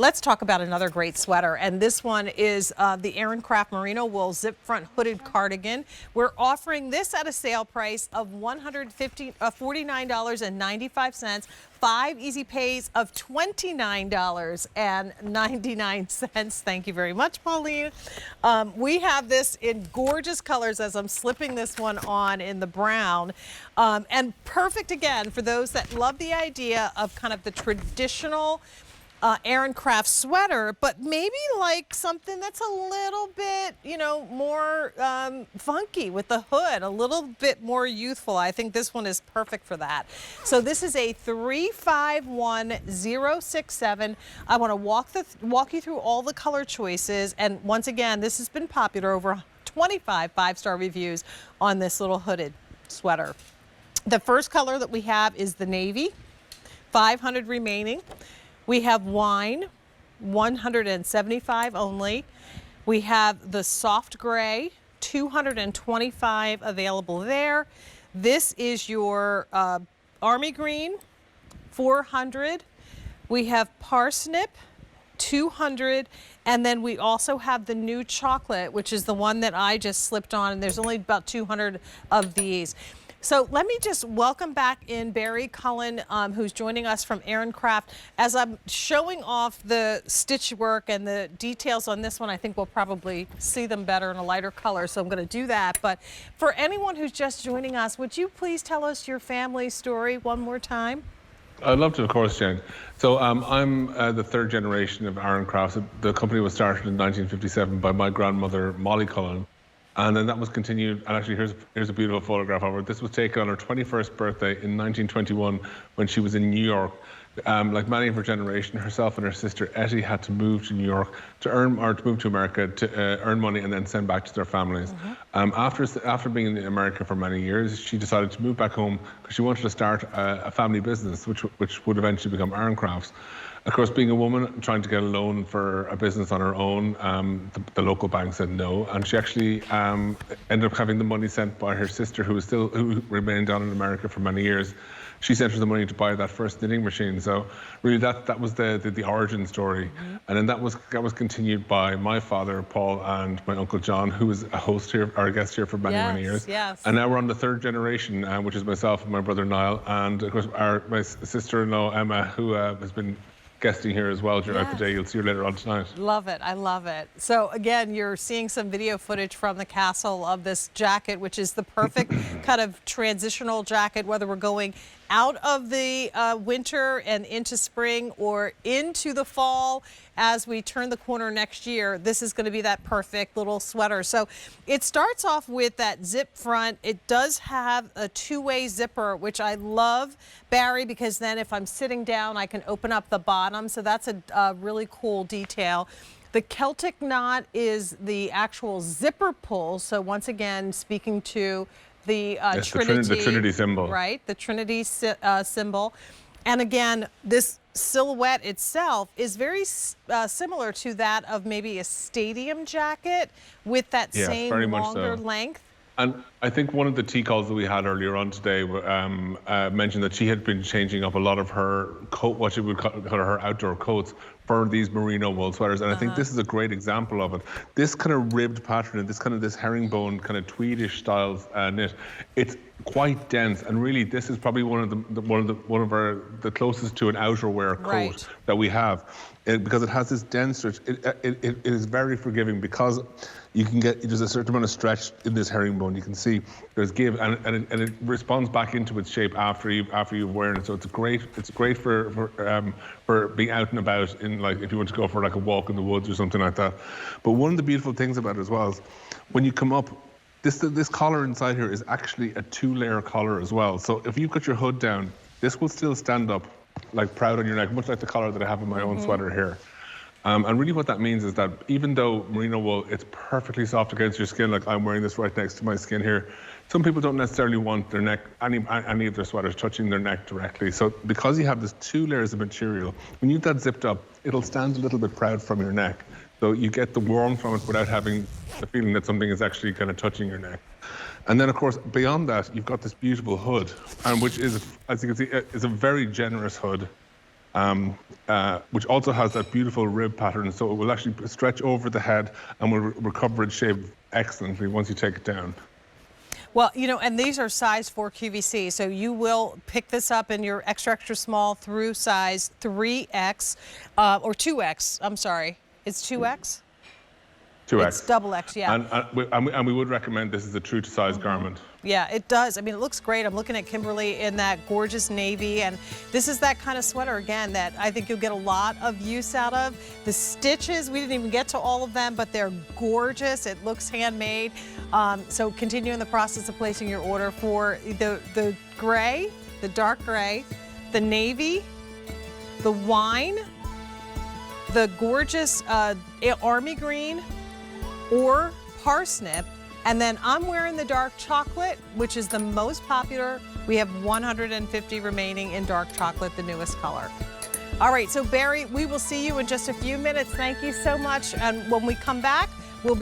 Let's talk about another great sweater, and this one is the Aran Craft Merino wool zip front hooded cardigan. We're offering this at a sale price of $49.95, 5 easy pays of $29.99. Thank you very much, Pauline. We have this in gorgeous colors as I'm slipping this one on in the brown, and perfect again for those that love the idea of kind of the traditional Aran Craft sweater, but maybe like something that's a little bit, more funky with the hood, a little bit more youthful. I think this one is perfect for that. So this is a 351067. I want to walk you through all the color choices, and once again, this has been popular, over 25 5-star reviews on this little hooded sweater. The first color that we have is the navy, 500 remaining. We have wine, 175 only. We have the soft gray, 225 available there. This is your army green, 400. We have parsnip, 200. And then we also have the new chocolate, which is the one that I just slipped on, and there's only about 200 of these. So let me just welcome back in Barry Cullen, who's joining us from Aran Craft. As I'm showing off the stitch work and the details on this one, I think we'll probably see them better in a lighter color, so I'm going to do that. But for anyone who's just joining us, would you please tell us your family story one more time? I'd love to, of course, Jen. So I'm the third generation of Aran Craft. The company was started in 1957 by my grandmother, Molly Cullen. And then that was continued, and actually here's a beautiful photograph of her. This was taken on her 21st birthday in 1921 when she was in New York. Like many of her generation, herself and her sister Etty had to move to New York to move to America to earn money and then send back to their families. After being in America for many years, she decided to move back home because she wanted to start a family business, which would eventually become Aran Crafts. Of course, being a woman trying to get a loan for a business on her own, the local bank said no, and she actually ended up having the money sent by her sister, who remained down in America for many years. She sent her the money to buy that first knitting machine. So really, that was the origin story, and then that was continued by my father Paul and my uncle John, who was a host here, or a guest here for many years. Yes. And now we're on the third generation, which is myself and my brother Niall, and of course my sister-in-law Emma, who has been guesting here as well throughout the day. You'll see her later on tonight. Love it. I love it. So again, you're seeing some video footage from the castle of this jacket, which is the perfect kind of transitional jacket, whether we're going out of the winter and into spring or into the fall. As we turn the corner next year, this is going to be that perfect little sweater. So it starts off with that zip front. It does have a two-way zipper, which I love, Barry, because then if I'm sitting down, I can open up the bottom. So that's a really cool detail. The Celtic knot is the actual zipper pull. So once again, speaking to the Trinity, the Trinity symbol. Right, the Trinity symbol. And again, this silhouette itself is very similar to that of maybe a stadium jacket with that same longer length. And I think one of the tea calls that we had earlier on today mentioned that she had been changing up a lot of her coat, what she would call her outdoor coats, for these merino wool sweaters. And I think this is a great example of it. This kind of ribbed pattern and this herringbone kind of tweedish style knit, it's quite dense, and really this is probably one of the closest to an outerwear coat that we have, because it has this dense stretch. It is very forgiving, because you can get, there's a certain amount of stretch in this herringbone. You can see there's give, and it responds back into its shape after you've worn it. So it's great for being out and about, in like if you want to go for like a walk in the woods or something like that. But one of the beautiful things about it as well is when you come up, this collar inside here is actually a 2-layer collar as well. So if you've got your hood down, this will still stand up like proud on your neck, much like the collar that I have in my own sweater here. And really what that means is that even though merino wool, it's perfectly soft against your skin, like I'm wearing this right next to my skin here, some people don't necessarily want their neck, any of their sweaters touching their neck directly. So because you have this 2 layers of material, when you've that zipped up, it'll stand a little bit proud from your neck. So you get the warmth from it without having the feeling that something is actually kind of touching your neck. And then, of course, beyond that, you've got this beautiful hood, and which is, as you can see, is a very generous hood. which also has that beautiful rib pattern. So it will actually stretch over the head and will recover its shape excellently once you take it down. Well, you know, and these are size 4 QVC, so you will pick this up in your extra, extra small through size 3X, or 2X, I'm sorry. It's 2X? 2X. It's double X, yeah. And we would recommend this is a true to size garment. Yeah, it does. I mean, it looks great. I'm looking at Kimberly in that gorgeous navy, and this is that kind of sweater, again, that I think you'll get a lot of use out of. The stitches, we didn't even get to all of them, but they're gorgeous. It looks handmade. So continue in the process of placing your order for the gray, the dark gray, the navy, the wine, the gorgeous army green, or parsnip. And then I'm wearing the dark chocolate, which is the most popular. We have 150 remaining in dark chocolate, the newest color. All right, so Barry, we will see you in just a few minutes. Thank you so much. And when we come back,